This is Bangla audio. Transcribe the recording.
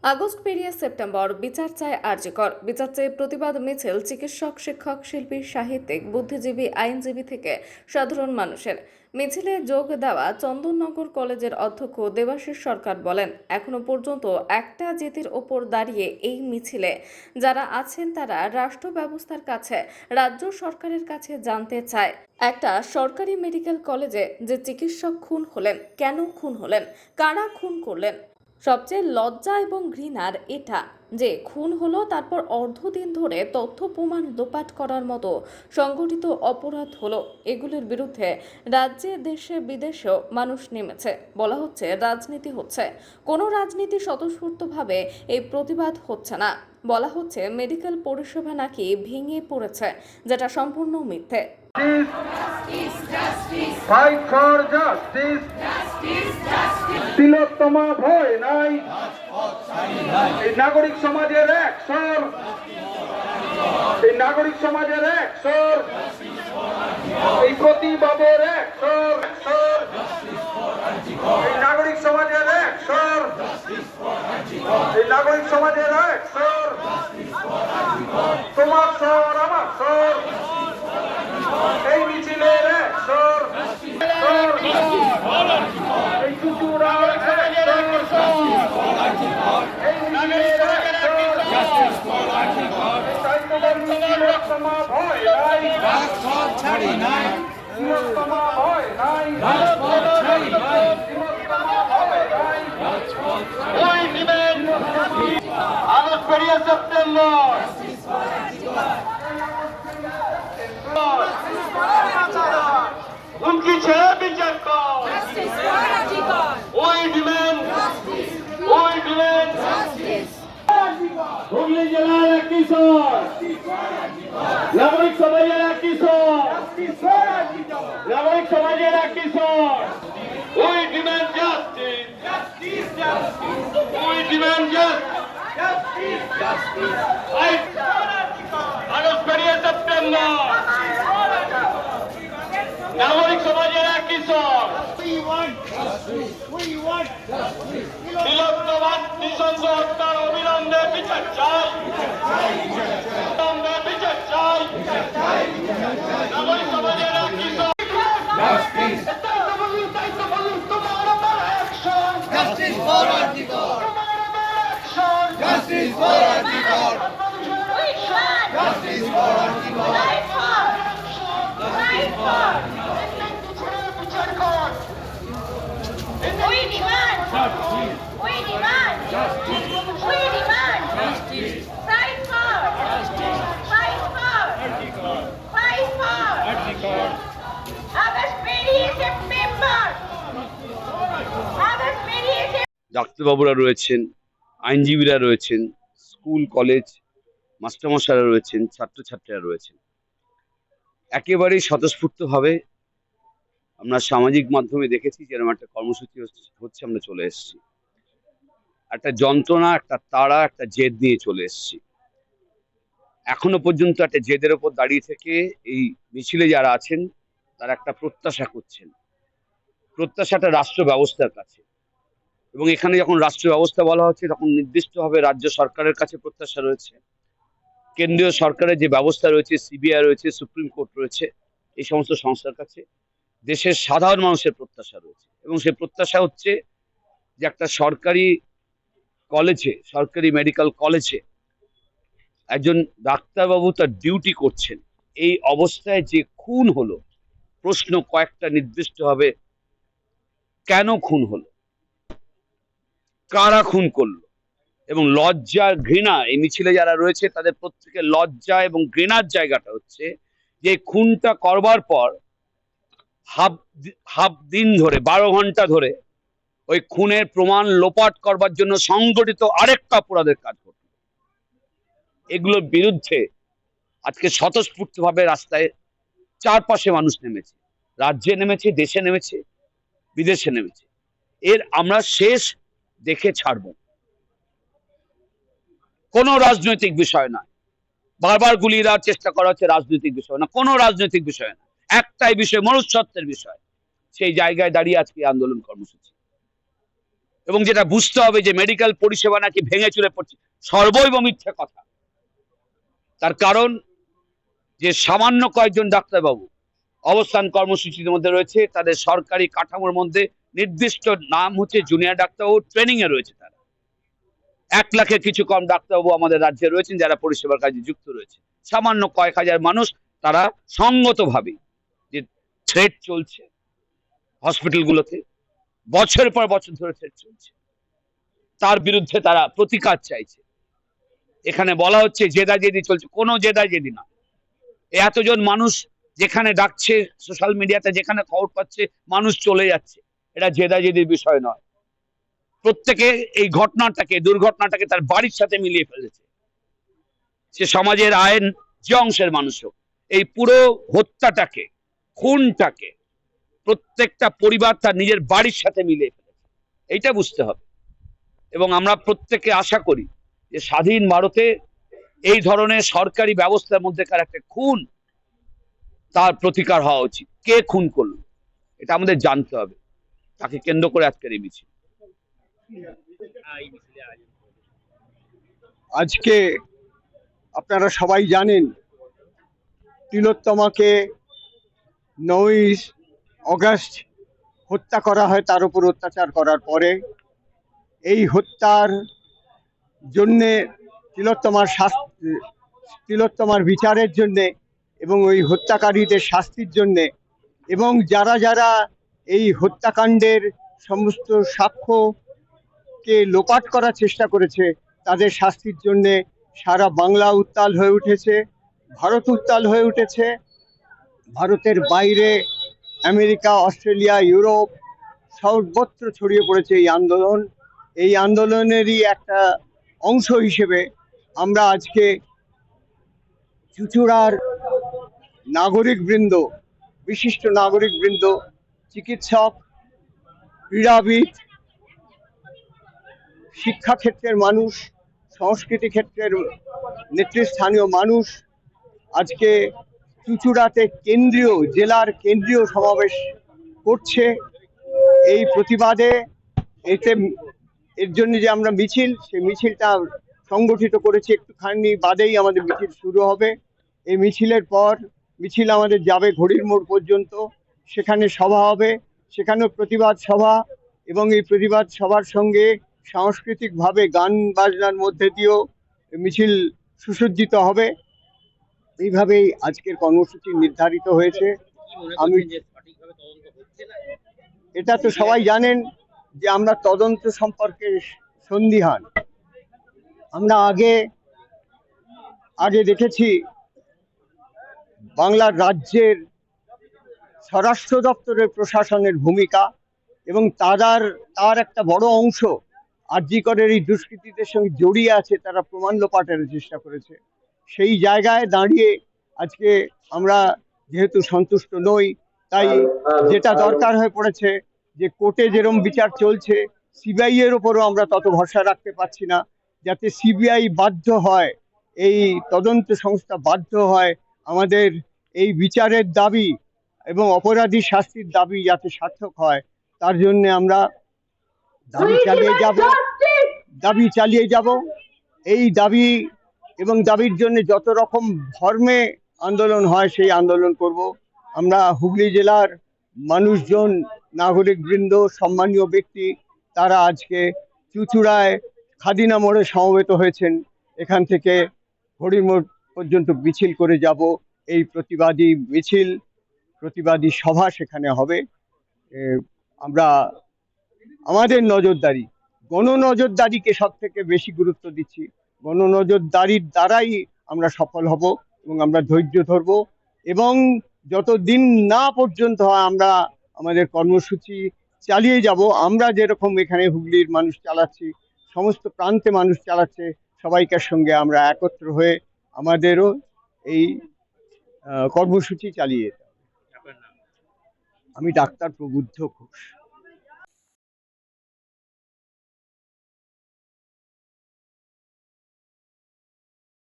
আগস্ট পেরিয়ে সেপ্টেম্বর, বিচার চায় আরজি কর। বিচার চেয়ে প্রতিবাদ মিছিল চিকিৎসক, শিক্ষক, শিল্পী, সাহিত্যিক, বুদ্ধিজীবী, আইনজীবী থেকে সাধারণ মানুষের। মিছিলে যোগ দেওয়া চন্দননগর কলেজের অধ্যক্ষ দেবাশিস সরকার বলেন, এখনো পর্যন্ত একটা জেদের ওপর দাঁড়িয়ে এই মিছিলে যারা আছেন তারা রাষ্ট্র ব্যবস্থার কাছে, রাজ্য সরকারের কাছে জানতে চায়, একটা সরকারি মেডিকেল কলেজে যে চিকিৎসক খুন হলেন, কেন খুন হলেন, কারা খুন করলেন। সবচেয়ে লজ্জা এবং ঘৃণার এটা যে খুন হলো, তারপর অর্ধদিন ধরে তথ্য প্রমাণ লোপাট করার মতো সংগঠিত অপরাধ হলো। এগুলির বিরুদ্ধে রাজ্যে, দেশে, বিদেশেও মানুষ নেমেছে। বলা হচ্ছে রাজনীতি হচ্ছে, কোনো রাজনীতি স্বতঃস্ফূর্তভাবে এই প্রতিবাদ হচ্ছে না। বলা হচ্ছে মেডিকেল পরিষেবা নাকি ভেঙে পড়েছে, যেটা সম্পূর্ণ মিথ্যে। ফাইট ফর জাস্টিস, তিলোত্তমা ভয় নাই, এই নাগরিক সমাজের এক স্বর, এই নাগরিক সমাজের এক স্বর, এই প্রতিবাদের এক স্বর, এই নাগরিক সমাজের এক স্বর, এই নাগরিক সমাজের এক স্বর, তোমার স্বর আমার স্বর, এই মিছিলের এক স্বর, এই চুচুড়ার এক স্বর, এই মিছিলের এক স্বর, তিলোত্তমা ভয় নাই, তিলোত্তমা ভয় নাই, তিলোত্তমা ভয় নাই। ওই দিবেন আগস্ট পেরিয়ে সেপ্টেম্বর, হুমকি ছেড়ে বিচার কর। ওই দিবেন হুগলি জেলার এক কিশোর, নাগরিক সমাজের এক কিশোর, নাগরিক সমাজের এক কিশোর। ওই ডিমান্ড জাস্টিস, ওই ডিমান্ড জাস্টিস, আগস্ট পেরিয়ে সেপ্টেম্বর, নাগরিক সমাজের এক কিশোর, তিলোত্তমা নৃশংস হত্যার অবিলম্বে বিচার চাই, অবিলম্বে বিচার চাই, নাগরিক সমাজের এক কিশোর। তোমার আমার অ্যাকশন, Justice for Artikor! তোমার আমার action, Justice for Artikor! Justice for Artikor! বিচার কর। ডাক্তারবাবুরা রয়েছেন, আইনজীবীরা রয়েছেন, স্কুল কলেজ মাস্টারমশাইরা রয়েছেন, ছাত্রছাত্রীরা রয়েছেন। একেবারেই স্বতঃস্ফূর্তভাবে আমরা সামাজিক মাধ্যমে দেখেছি যেরকম একটা কর্মসূচি হচ্ছে, আমরা চলে এসেছি। একটা যন্ত্রণা, একটা তাড়া, একটা জেদ নিয়ে চলে এসেছি। এখনো পর্যন্ত একটা জেদের ওপর দাঁড়িয়ে থেকে এই মিছিলে যারা আছেন তারা একটা প্রত্যাশা করছেন। প্রত্যাশাটা রাষ্ট্র ব্যবস্থার কাছে, এবং এখানে যখন রাষ্ট্র ব্যবস্থা বলা হচ্ছে তখন নির্দিষ্টভাবে রাজ্য সরকারের কাছে প্রত্যাশা রয়েছে, কেন্দ্রীয় সরকারের যে ব্যবস্থা রয়েছে, সিবিআই রয়েছে, সুপ্রিম কোর্ট রয়েছে, এই সমস্ত সংস্থার কাছে দেশের সাধারণ মানুষের প্রত্যাশা রয়েছে। এবং সেই প্রত্যাশা হচ্ছে যে একটা সরকারি কলেজে, সরকারি মেডিকেল কলেজে একজন ডাক্তারবাবু তার ডিউটি করছেন, এই অবস্থায় যে খুন হলো, প্রশ্ন কয়েকটা নির্দিষ্ট হবে, কেন খুন হলো, কারা খুন করলো, এবং লজ্জা ঘৃণা, এই মিছিলে যারা রয়েছে তাদের প্রত্যেকের লজ্জা এবং ঘৃণার জায়গাটা হচ্ছে যে খুনটা করবার পর হাফ দিন ধরে, 12 ঘন্টা ধরে ওই খুনের প্রমাণ লোপাট করবার জন্য সংগঠিত আরেকটা অপরাধের কাজ করলো। এগুলোর বিরুদ্ধে আজকে স্বতঃস্ফূর্তভাবে রাস্তায় চারপাশে মানুষ নেমেছে, রাজ্যে নেমেছে, দেশে নেমেছে, বিদেশে নেমেছে। এর আমরা শেষ দেখে ছাড়ব। কোনো রাজনৈতিক বিষয় নয়, বারবার গুলিয়ে দেওয়ার চেষ্টা করা হচ্ছে রাজনৈতিক বিষয় না, কোনো রাজনৈতিক বিষয় না, একটাই বিষয়, মনুষ্যত্বের বিষয়। সেই জায়গায় দাঁড়িয়ে আজকে আন্দোলন কর্মসূচি। এবং যেটা বুঝতে হবে যে মেডিকেল পরিষেবা নাকি ভেঙে চুরে পড়ছে, সর্বৈব মিথ্যে কথা। তার কারণ যে সামান্য কয়েকজন ডাক্তারবাবু অবস্থান কর্মসূচির মধ্যে রয়েছে, তাদের সরকারি কাঠামোর মধ্যে নির্দিষ্ট নাম হচ্ছে জুনিয়র ডাক্তারবাবু, ট্রেনিং এ রয়েছে তারা। 1 লাখের কিছু কম ডাক্তারবাবু আমাদের রাজ্যে রয়েছেন যারা পরিষেবার কাজে যুক্ত রয়েছে। সামান্য কয়েক হাজার মানুষ তারা সঙ্গতভাবে যে থ্রেট চলছে হসপিটালগুলোতে, বছর পর বছর ধরে থ্রেট চলছে, তার বিরুদ্ধে তারা প্রতিকার চাইছে। এখানে বলা হচ্ছে জেদাজেদি চলছে, কোনো জেদাজেদি না। এতজন মানুষ যেখানে ডাকছে, সোশ্যাল মিডিয়াতে যেখানে খবর পাচ্ছে, মানুষ চলে যাচ্ছে, এটা জেদাজেদির বিষয় নয়। প্রত্যেকে এই ঘটনাটাকে, দুর্ঘটনাটাকে তার বাড়ির সাথে মিলিয়ে ফেলেছে। সে সমাজের আইন যে অংশের মানুষ হোক, এই পুরো হত্যাটাকে, খুনটাকে প্রত্যেকটা পরিবার তার নিজের বাড়ির সাথে মিলিয়ে ফেলেছে, এইটা বুঝতে হবে। এবং আমরা প্রত্যেকে আশা করি যে স্বাধীন ভারতে এই ধরনের সরকারি ব্যবস্থার মধ্যেকার একটা খুন, তার প্রতিকার হওয়া উচিত। কে খুন করলো এটা আমাদের জানতে হবে, তাকে কেন্দ্র করে আজকের এই মিছিল। আজকে আপনারা সবাই জানেন তিলোত্তমাকে 9ই অগাস্ট হত্যা করা হয়, তার উপর অত্যাচার করার পরে। এই হত্যার জন্যে তিলোত্তমার বিচারের জন্যে এবং ওই হত্যাকারীদের শাস্তির জন্যে, এবং যারা যারা এই হত্যাকাণ্ডের সমস্ত সাক্ষ্যকে লোপাট করার চেষ্টা করেছে তাদের শাস্তির জন্যে সারা বাংলা উত্তাল হয়ে উঠেছে, ভারত উত্তাল হয়ে উঠেছে। ভারতের বাইরে আমেরিকা, অস্ট্রেলিয়া, ইউরোপ সর্বত্র ছড়িয়ে পড়েছে এই আন্দোলন। এই আন্দোলনেরই একটা অংশ হিসেবে আমরা আজকে চুঁচুড়ার নাগরিকবৃন্দ, বিশিষ্ট নাগরিকবৃন্দ, চিকিৎসক, ক্রীড়াবিদ, শিক্ষাক্ষেত্রের মানুষ, সংস্কৃতি ক্ষেত্রের নেতৃস্থানীয় মানুষ আজকে চুঁচুড়াতে জেলার কেন্দ্রীয় সমাবেশ করছে এই প্রতিবাদে। এর জন্য যে আমরা সেই মিছিলটা সংগঠিত করেছি, একটুখানি বাদেই আমাদের মিছিল শুরু হবে। এই মিছিলের পর মিছিল আমাদের যাবে ঘড়ির মোড় পর্যন্ত, সেখানে সভা হবে, সেখানেও প্রতিবাদ সভা, এবং এই প্রতিবাদ সভার সঙ্গে সাংস্কৃতিকভাবে গান বাজনার মধ্যে দিয়েও মিছিল সুসজ্জিত হবে। এইভাবেই আজকের কর্মসূচি নির্ধারিত হয়েছে। এটা তো সবাই জানেন যে আমরা তদন্ত সম্পর্কে সন্দিহান। আমরা আগে দেখেছি বাংলার রাজ্যের স্বরাষ্ট্র দপ্তরের প্রশাসনের ভূমিকা, এবং তার একটা বড় অংশ আরজি করের এই দুষ্কৃতীদের সঙ্গে জড়িয়ে আছে, তারা প্রমাণ লোপাটের চেষ্টা করেছে। সেই জায়গায় দাঁড়িয়ে আজকে আমরা যেহেতু সন্তুষ্ট নই, তাই যেটা দরকার হয়ে পড়েছে যে কোর্টে যেরকম বিচার চলছে, সিবিআই এর উপরও আমরা তত ভরসা রাখতে পারছি না, যাতে সিবিআই বাধ্য হয়, এই তদন্ত সংস্থা বাধ্য হয় আমাদের এই বিচারের দাবি এবং অপরাধী শাস্তির দাবি যাতে সার্থক হয়, তার জন্য আমরা দাবি চালিয়ে যাব। এই দাবি এবং দাবির জন্য যত রকম ধর্মে আন্দোলন হয় সেই আন্দোলন করব। আমরা হুগলি জেলার মানুষজন, নাগরিকবৃন্দ, সম্মানীয় ব্যক্তি, তারা আজকে চুঁচুড়ায় খাদিনা মোড়ে সমবেত হয়েছেন। এখান থেকে ঘড়ির মোড় পর্যন্ত মিছিল করে যাব। এই প্রতিবাদী সভা সেখানে হবে। আমরা আমাদের নজরদারি, গণনজরদারিকে সব থেকে বেশি গুরুত্ব দিচ্ছি। গণনজরদারির দ্বারাই আমরা সফল হব, এবং আমরা ধৈর্য ধরব, এবং যতদিন না পর্যন্ত হয় আমরা আমাদের কর্মসূচি চালিয়ে যাব। আমরা যেরকম এখানে হুগলির মানুষ চালাচ্ছি, সমস্ত প্রান্তে মানুষ চালাচ্ছে, সবাইকার সঙ্গে আমরা একত্র হয়ে আমাদেরও এই কর্মসূচি চালিয়ে যেতে হবে। আমি ডাক্তার প্রবুদ্ধ ঘোষ।